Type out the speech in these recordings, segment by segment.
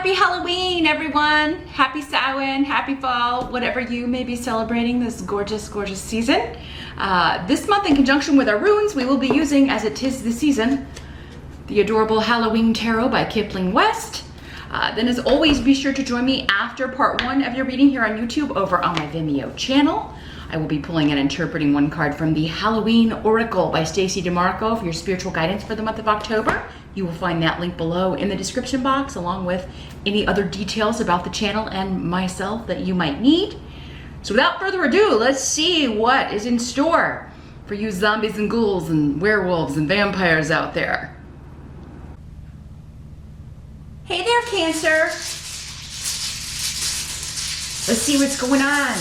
Happy Halloween, everyone. Happy Samhain, happy fall, whatever you may be celebrating this gorgeous, gorgeous season. This month, in conjunction with our runes, we will be using, as it is the season, the adorable Halloween Tarot by Kipling West. Then as always, be sure to join me after part 1 of your reading here on YouTube over on my Vimeo channel. I will be pulling and interpreting one card from the Halloween Oracle by Stacey Demarco for your spiritual guidance for the month of October. You will find that link below in the description box, along with any other details about the channel and myself that you might need. So without further ado, let's see what is in store for you zombies and ghouls and werewolves and vampires out there. Hey there, Cancer. Let's see what's going on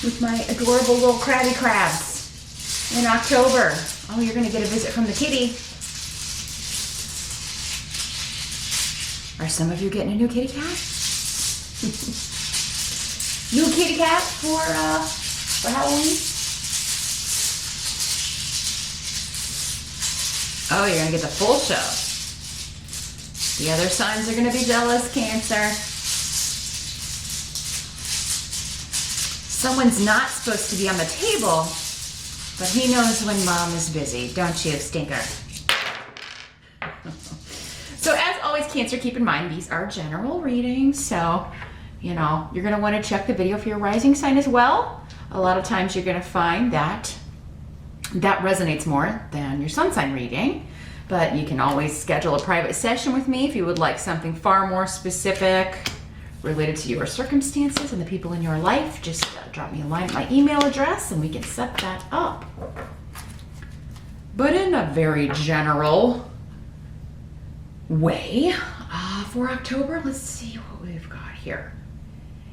with my adorable little crabby crabs in October. Oh, you're gonna get a visit from the kitty. Are some of you getting a new kitty cat? New kitty cat for Halloween? Oh, you're gonna get the full show. The other signs are gonna be jealous, Cancer. Someone's not supposed to be on the table, but he knows when mom is busy, don't you, stinker? So as always, Cancer, keep in mind, these are general readings, so, you know, you're gonna wanna check the video for your rising sign as well. A lot of times you're gonna find that that resonates more than your sun sign reading, but you can always schedule a private session with me if you would like something far more specific related to your circumstances and the people in your life. Just drop me a line at my email address and we can set that up. But in a very general way, for October, let's see what we've got here.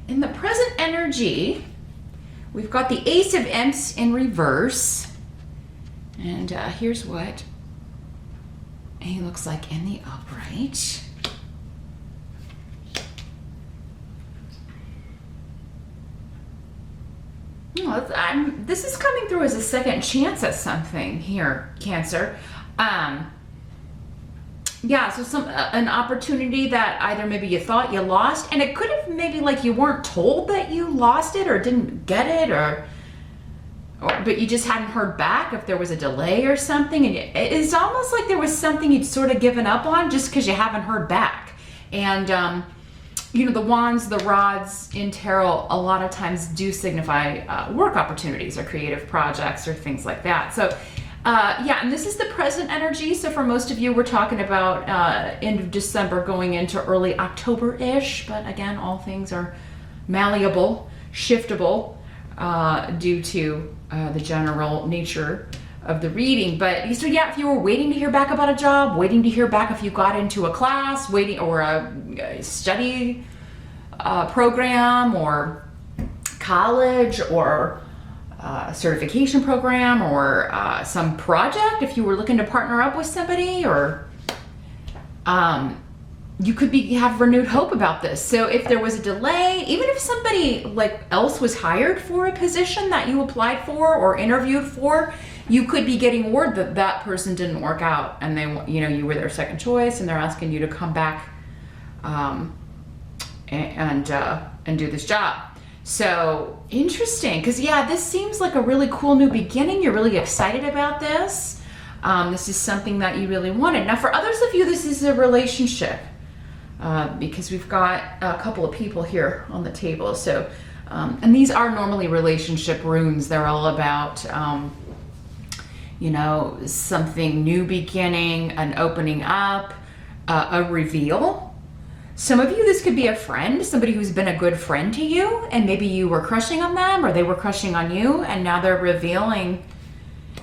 In the present energy, we've got the Ace of Imps in reverse. And here's what he looks like in the upright. This is coming through as a second chance at something here, Cancer. Yeah, so an opportunity that either maybe you thought you lost, and it could have maybe like you weren't told that you lost it or didn't get it, but you just hadn't heard back if there was a delay or something, and it's almost like there was something you'd sort of given up on just because you haven't heard back. And you know, the wands, the rods in tarot a lot of times do signify work opportunities or creative projects or things like that. So yeah, and this is the present energy. So for most of you, we're talking about end of December going into early October-ish. But again, all things are malleable, shiftable due to the general nature of the reading. But so yeah, if you were waiting to hear back about a job, waiting to hear back if you got into a class, waiting, or a study program, or college, or a certification program, or some project, if you were looking to partner up with somebody, or you could have renewed hope about this. So if there was a delay, even if somebody else was hired for a position that you applied for or interviewed for, you could be getting word that that person didn't work out and they, you know, you were their second choice and they're asking you to come back and do this job. So interesting, because yeah, this seems like a really cool new beginning. You're really excited about this. This is something that you really wanted. Now for others of you, this is a relationship because we've got a couple of people here on the table. So, and these are normally relationship runes. They're all about you know, something new beginning, an opening up, a reveal. Some of you, this could be a friend, somebody who's been a good friend to you, and maybe you were crushing on them or they were crushing on you, and now they're revealing.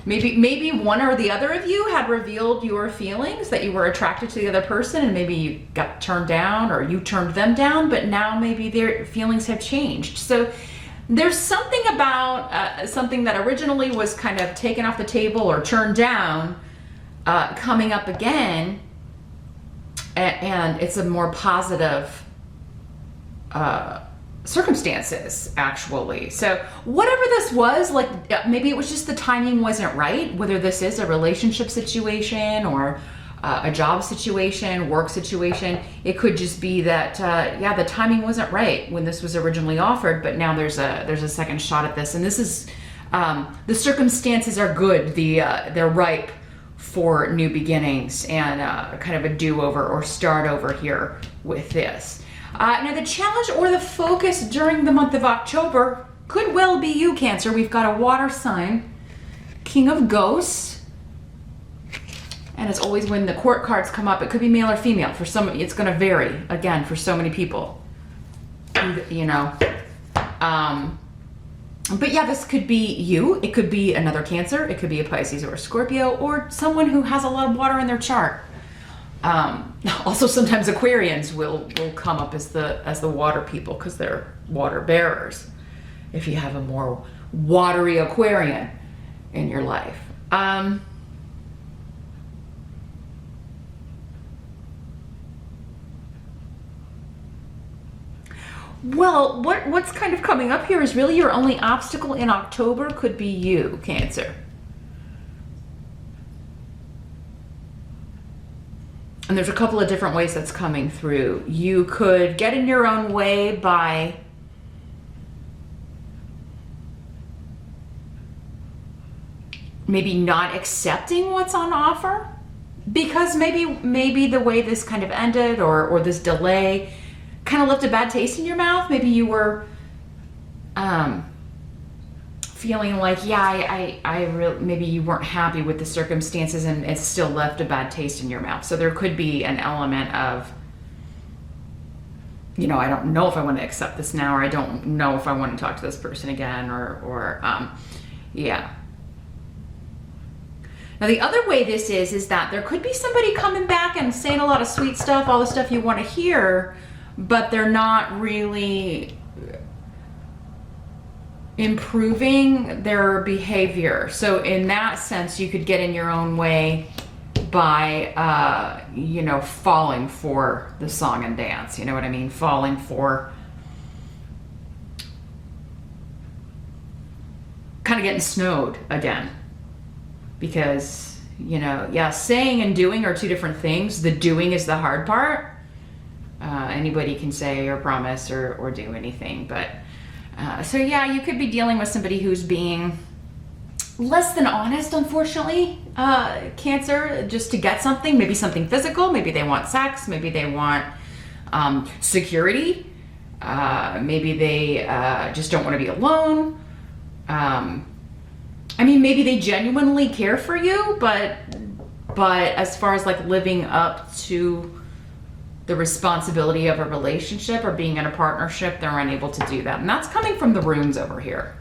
Maybe one or the other of you had revealed your feelings, that you were attracted to the other person, and maybe you got turned down or you turned them down, but now maybe their feelings have changed. So there's something about something that originally was kind of taken off the table or turned down, coming up again, and it's a more positive circumstances, actually. So whatever this was, maybe it was just the timing wasn't right, whether this is a relationship situation or a job situation, work situation. It could just be that, yeah, the timing wasn't right when this was originally offered, but now there's a second shot at this. And this is, the circumstances are good. They're ripe for new beginnings and kind of a do-over or start over here with this. Now the challenge or the focus during the month of October could well be you, Cancer. We've got a water sign, King of Ghosts. And as always, when the court cards come up, it could be male or female. For some, it's going to vary, again, for so many people. You know. But yeah, this could be you. It could be another Cancer. It could be a Pisces or a Scorpio, or someone who has a lot of water in their chart. Also, sometimes Aquarians will come up as the water people because they're water bearers. If you have a more watery Aquarian in your life. Well, what's kind of coming up here is really your only obstacle in October could be you, Cancer. And there's a couple of different ways that's coming through. You could get in your own way by maybe not accepting what's on offer, because maybe the way this kind of ended or this delay kind of left a bad taste in your mouth. Maybe you were feeling like, yeah, I really, maybe you weren't happy with the circumstances and it still left a bad taste in your mouth. So there could be an element of, you know, I don't know if I want to accept this now, or I don't know if I want to talk to this person again, or yeah. Now the other way this is that there could be somebody coming back and saying a lot of sweet stuff, all the stuff you want to hear, but they're not really improving their behavior. So in that sense, you could get in your own way by, you know, falling for the song and dance. You know what I mean? Falling for kind of getting snowed again. Because, you know, yeah, saying and doing are two different things. The doing is the hard part. Anybody can say or promise or do anything, but so yeah, you could be dealing with somebody who's being less than honest, unfortunately, Cancer, just to get something, maybe something physical, maybe they want sex, maybe they want security, maybe they just don't want to be alone. I mean, maybe they genuinely care for you, but as far as like living up to the responsibility of a relationship or being in a partnership, they're unable to do that. And that's coming from the runes over here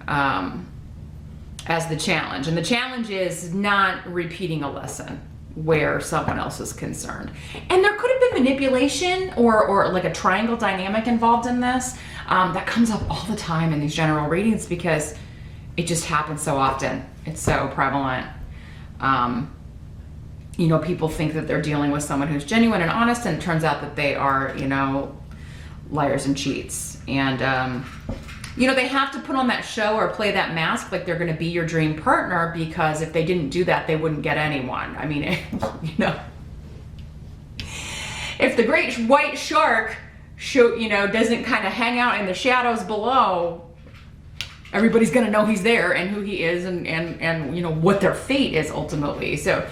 as the challenge. And the challenge is not repeating a lesson where someone else is concerned. And there could have been manipulation or like a triangle dynamic involved in this that comes up all the time in these general readings because it just happens so often. It's so prevalent. You know, people think that they're dealing with someone who's genuine and honest, and it turns out that they are, you know, liars and cheats. And, you know, they have to put on that show or play that mask like they're going to be your dream partner, because if they didn't do that, they wouldn't get anyone. I mean, you know, if the great white shark, you know, doesn't kind of hang out in the shadows below, everybody's going to know he's there and who he is and you know, what their fate is ultimately. So,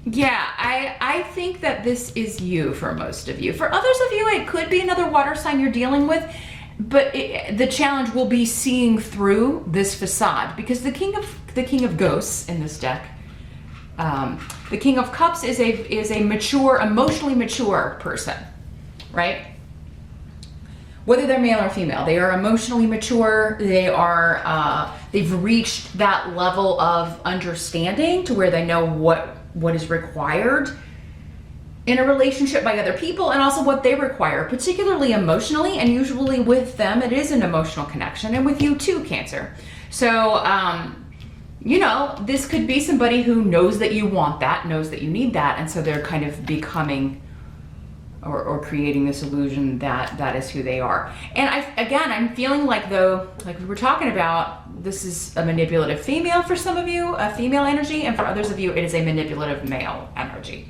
yeah, I think that this is you for most of you. For others of you, it could be another water sign you're dealing with, but the challenge will be seeing through this facade, because the King of Ghosts in this deck, the King of Cups is a mature, emotionally mature person, right? Whether they're male or female, they are emotionally mature. They are, they've reached that level of understanding to where they know what is required in a relationship by other people, and also what they require, particularly emotionally. And usually with them, it is an emotional connection, and with you too, Cancer. So, you know, this could be somebody who knows that you want that, knows that you need that, and so they're kind of becoming or creating this illusion that that is who they are. And I'm feeling like, though, like we were talking about, this is a manipulative female for some of you, a female energy, and for others of you, it is a manipulative male energy.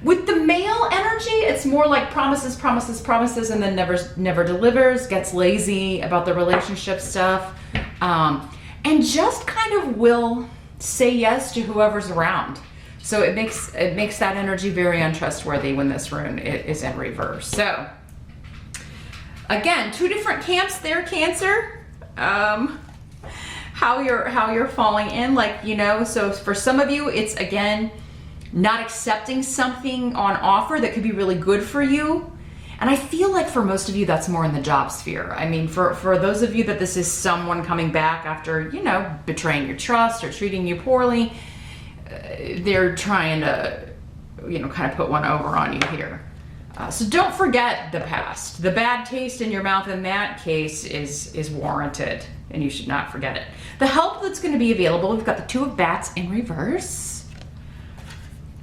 With the male energy, it's more like promises, promises, promises, and then never delivers, gets lazy about the relationship stuff, and just kind of will say yes to whoever's around. So it makes that energy very untrustworthy when this rune is in reverse. So again, two different camps there, Cancer. How you're falling in, like, you know, so for some of you, it's again not accepting something on offer that could be really good for you. And I feel like for most of you, that's more in the job sphere. I mean, for those of you that this is someone coming back after, you know, betraying your trust or treating you poorly, they're trying to, you know, kind of put one over on you here. So don't forget the past. The bad taste in your mouth in that case is warranted, and you should not forget it. The help that's going to be available, we've got the Two of Bats in reverse.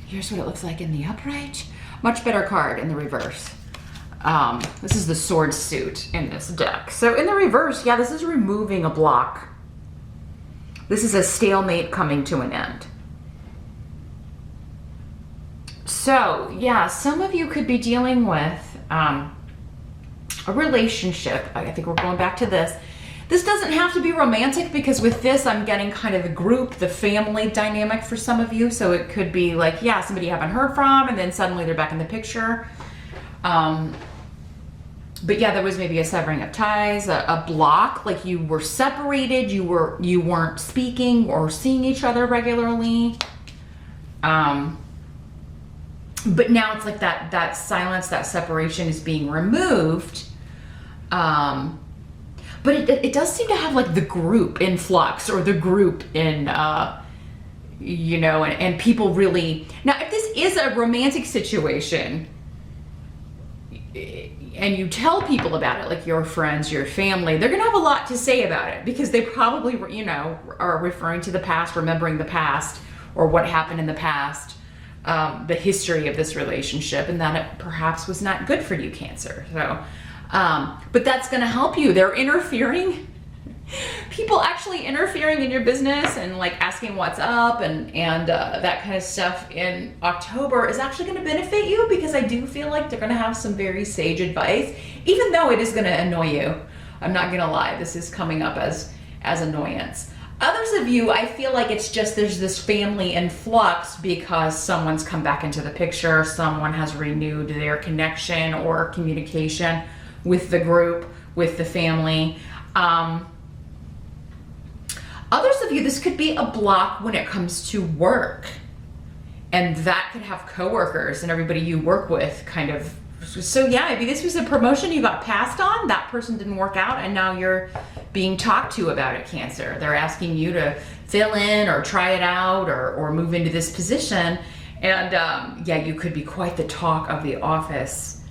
Here's what it looks like in the upright. Much better card in the reverse. This is the sword suit in this deck. So in the reverse, yeah, this is removing a block. This is a stalemate coming to an end. So yeah, some of you could be dealing with a relationship. I think we're going back to this. This doesn't have to be romantic, because with this, I'm getting kind of the group, the family dynamic for some of you. So it could be like, yeah, somebody you haven't heard from, and then suddenly they're back in the picture. But yeah, there was maybe a severing of ties, a block, like you were separated, you weren't speaking or seeing each other regularly. But now it's like that silence, that separation is being removed. But it does seem to have like the group in flux, or the group in, you know, and people really, now if this is a romantic situation and you tell people about it, like your friends, your family, they're gonna have a lot to say about it, because they probably, you know, are referring to the past, remembering the past, or what happened in the past, the history of this relationship, and that it perhaps was not good for you, Cancer. So, but that's going to help you. They're interfering. People actually interfering in your business and like asking what's up and that kind of stuff in October is actually going to benefit you, because I do feel like they're going to have some very sage advice, even though it is going to annoy you. I'm not going to lie. This is coming up as annoyance. Others of you, I feel like it's just there's this family in flux because someone's come back into the picture, someone has renewed their connection or communication with the group, with the family. Others of you, this could be a block when it comes to work. And that could have coworkers and everybody you work with kind of. So yeah, maybe this was a promotion you got passed on, that person didn't work out, and now you're being talked to about it, Cancer. They're asking you to fill in or try it out or move into this position. And yeah, you could be quite the talk of the office,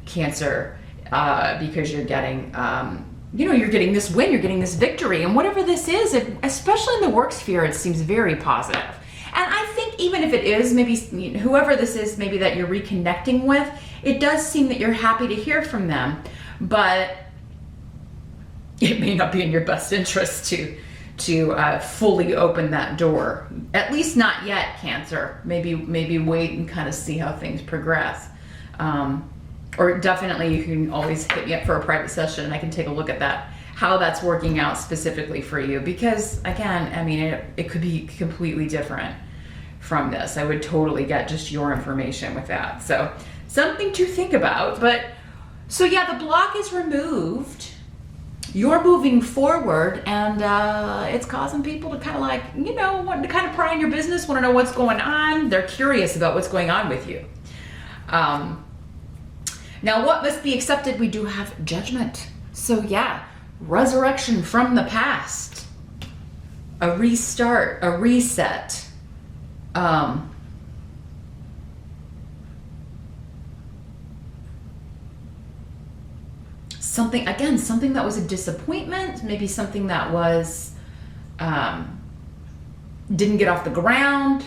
Cancer, because you're getting, you know, you're getting this win, you're getting this victory. And whatever this is, especially in the work sphere, it seems very positive. And I think even if it is maybe whoever this is, maybe that you're reconnecting with, it does seem that you're happy to hear from them, but it may not be in your best interest to fully open that door. At least not yet, Cancer. Maybe wait and kind of see how things progress. Or definitely you can always hit me up for a private session and I can take a look at that, how that's working out specifically for you. Because again, I mean, it could be completely different from this. I would totally get just your information with that. So something to think about. But so yeah, the block is removed. You're moving forward, and it's causing people to kind of like, you know, want to kind of pry in your business, want to know what's going on. They're curious about what's going on with you. Now, what must be accepted? We do have Judgment. So yeah, resurrection from the past, a restart, a reset. Something that was a disappointment, maybe something that was, didn't get off the ground.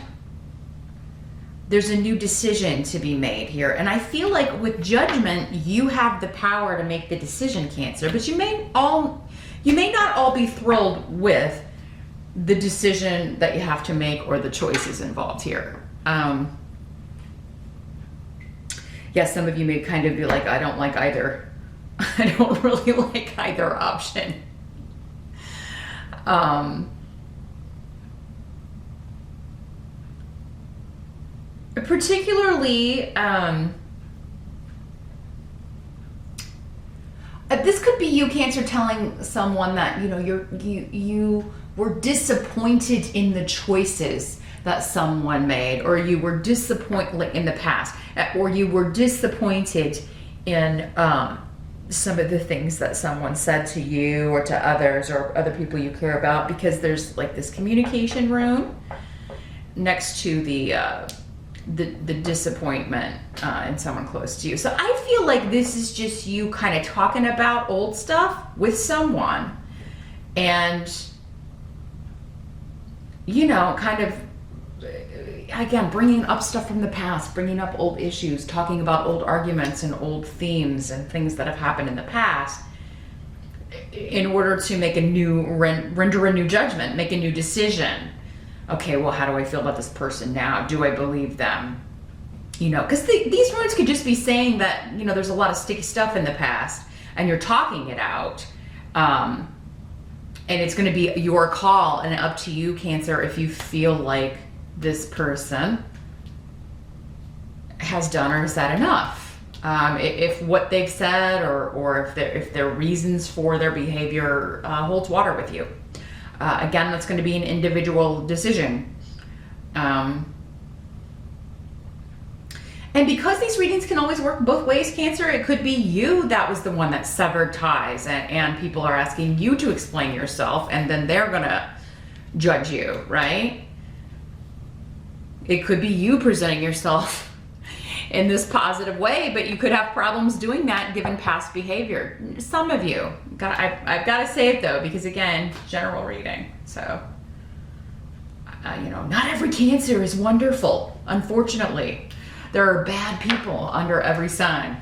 there's a new decision to be made here. And I feel like with Judgment, you have the power to make the decision, Cancer, but you may not all be thrilled with the decision that you have to make or the choices involved here. Yes, some of you may kind of be like, I don't like either. I don't really like either option. Particularly, this could be you, Cancer, telling someone that you were disappointed in the choices that someone made, or you were disappointed, like in the past, or you were disappointed in some of the things that someone said to you or to others or other people you care about, because there's like this communication rune next to the disappointment in someone close to you. So I feel like this is just you kind of talking about old stuff with someone, and kind of, again, bringing up stuff from the past, bringing up old issues, talking about old arguments and old themes and things that have happened in the past in order to make render a new judgment, make a new decision. Okay, well, how do I feel about this person now? Do I believe them? Because these runes could just be saying that, there's a lot of sticky stuff in the past and you're talking it out. And it's going to be your call and up to you, Cancer, if you feel like this person has done or said enough. If what they've said or if their reasons for their behavior holds water with you. Again, that's going to be an individual decision. And because these readings can always work both ways, Cancer, it could be you that was the one that severed ties and people are asking you to explain yourself, and then they're going to judge you, right? It could be you presenting yourself in this positive way, but you could have problems doing that given past behavior. Some of you, I've got to say it though, because again, general reading. So, not every Cancer is wonderful, unfortunately. There are bad people under every sign.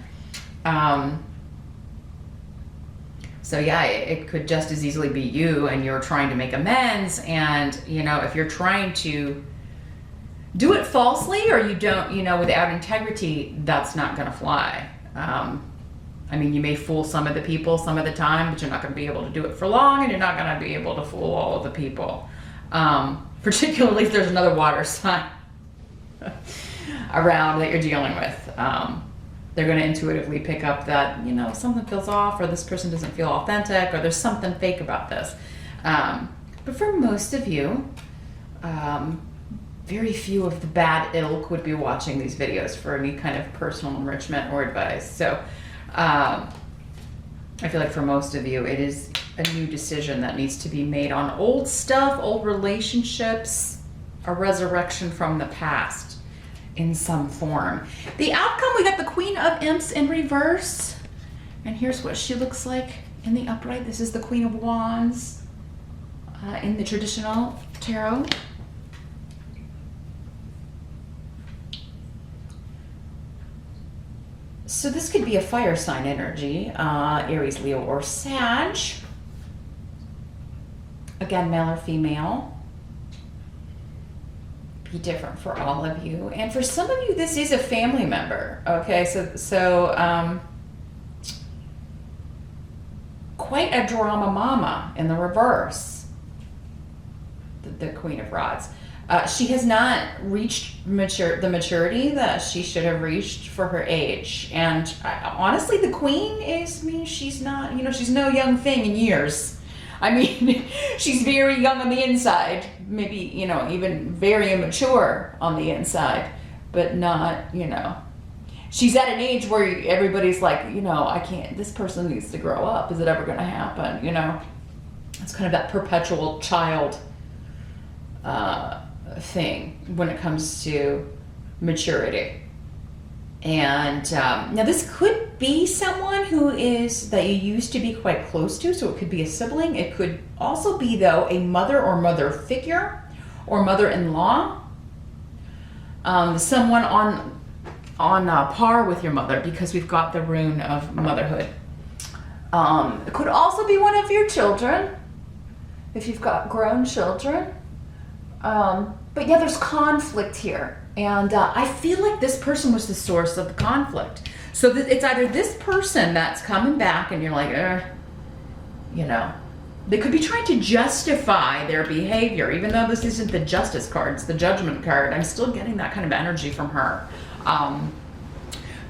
So yeah, it could just as easily be you and you're trying to make amends, and if you're trying to do it falsely or you don't, without integrity, that's not gonna fly. You may fool some of the people some of the time, but you're not gonna be able to do it for long, and you're not gonna be able to fool all of the people. Particularly if there's another water sign around that you're dealing with. They're gonna intuitively pick up that, something feels off, or this person doesn't feel authentic, or there's something fake about this. But for most of you, very few of the bad ilk would be watching these videos for any kind of personal enrichment or advice. So I feel like for most of you, it is a new decision that needs to be made on old stuff, old relationships, a resurrection from the past in some form. The outcome, we got the Queen of Imps in reverse. And here's what she looks like in the upright. This is the Queen of Wands in the traditional tarot. So this could be a fire sign energy, Aries, Leo, or Sag. Again, male or female. Be different for all of you. And for some of you, this is a family member. Okay, so quite a drama mama in the reverse. The Queen of Rods. She has not reached the maturity that she should have reached for her age. And honestly, the Queen she's not, she's no young thing in years. She's very young on the inside, maybe, even very immature on the inside, but not, she's at an age where everybody's like, this person needs to grow up. Is it ever going to happen? It's kind of that perpetual child thing when it comes to maturity. And now this could be someone that you used to be quite close to, so it could be a sibling. It could also be, though, a mother or mother figure or mother-in-law. someone on par with your mother, because we've got the rune of motherhood. It could also be one of your children, if you've got grown children. But yeah, there's conflict here. And I feel like this person was the source of the conflict. So it's either this person that's coming back and you're like, you know, they could be trying to justify their behavior, even though this isn't the justice card, it's the judgment card. I'm still getting that kind of energy from her.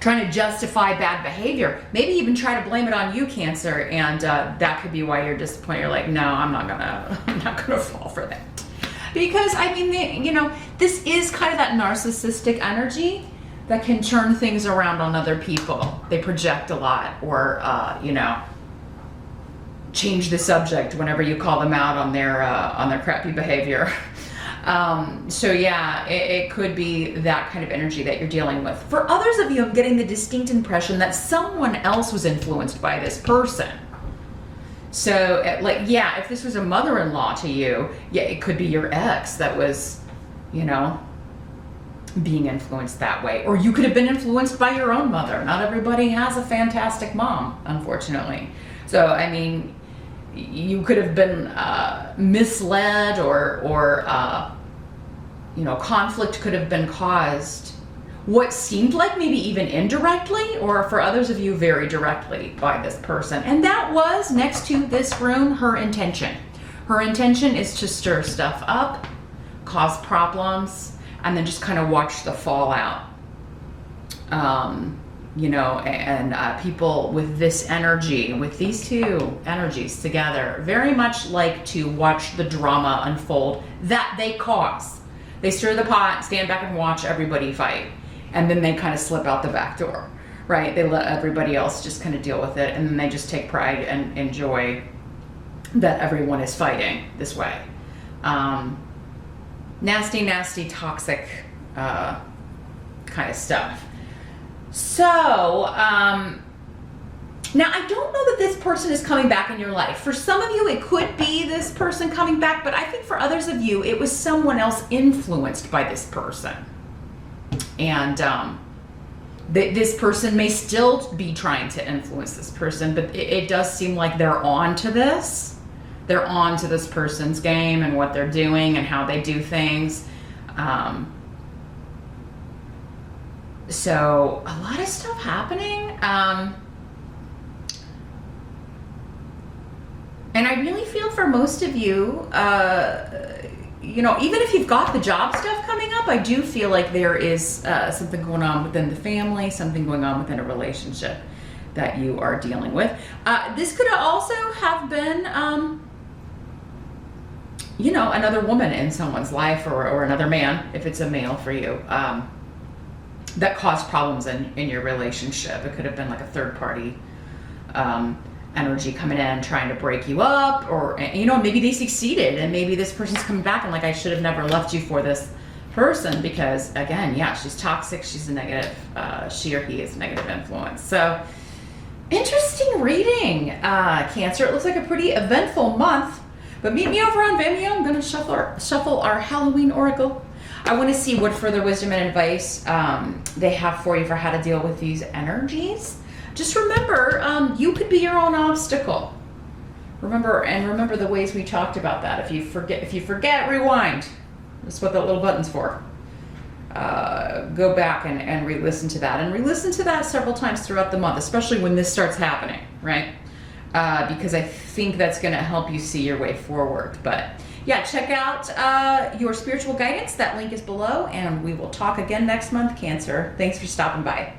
Trying to justify bad behavior, maybe even try to blame it on you, Cancer, and that could be why you're disappointed. You're like, no, I'm not gonna fall for that. Because I mean, you know, this is kind of that narcissistic energy that can turn things around on other people. They project a lot, or you know, change the subject whenever you call them out on their crappy behavior. So yeah, it could be that kind of energy that you're dealing with. For others of you, I'm getting the distinct impression that someone else was influenced by this person. So like, yeah, if this was a mother-in-law to you, yeah, it could be your ex that was, you know, being influenced that way. Or you could have been influenced by your own mother. Not everybody has a fantastic mom, unfortunately. So, I mean, you could have been misled, or you know, conflict could have been caused, what seemed like maybe even indirectly, or for others of you, very directly by this person. And that was, next to this rune, her intention. Her intention is to stir stuff up, cause problems, and then just kind of watch the fallout. You know, and people with this energy, with these two energies together, very much like to watch the drama unfold that they cause. They stir the pot, stand back and watch everybody fight, and then they kind of slip out the back door, right? They let everybody else just kind of deal with it, and then they just take pride and enjoy that everyone is fighting this way. Nasty, nasty, toxic kind of stuff. So, now I don't know that this person is coming back in your life. For some of you, it could be this person coming back, but I think for others of you, it was someone else influenced by this person. And this person may still be trying to influence this person, but it does seem like they're on to this. They're on to this person's game and what they're doing and how they do things. So a lot of stuff happening. And I really feel for most of you, you know, even if you've got the job stuff coming up, I do feel like there is something going on within the family, something going on within a relationship that you are dealing with. This could also have been, you know, another woman in someone's life, or another man, if it's a male for you, that caused problems in your relationship. It could have been like a third party energy coming in, trying to break you up, or, you know, maybe they succeeded, and maybe this person's coming back and like, I should have never left you for this person, because again, yeah, she's toxic, she's a negative, she or he is a negative influence. So interesting reading, Cancer. It looks like a pretty eventful month, but meet me over on Vimeo. I'm going to shuffle our Halloween oracle. I want to see what further wisdom and advice they have for you for how to deal with these energies. Just remember, you could be your own obstacle. Remember the ways we talked about that. If you forget, rewind. That's what that little button's for. Go back and re-listen to that, and re-listen to that several times throughout the month, especially when this starts happening, right? Because I think that's going to help you see your way forward. But yeah, check out your spiritual guidance. That link is below, and we will talk again next month, Cancer. Thanks for stopping by.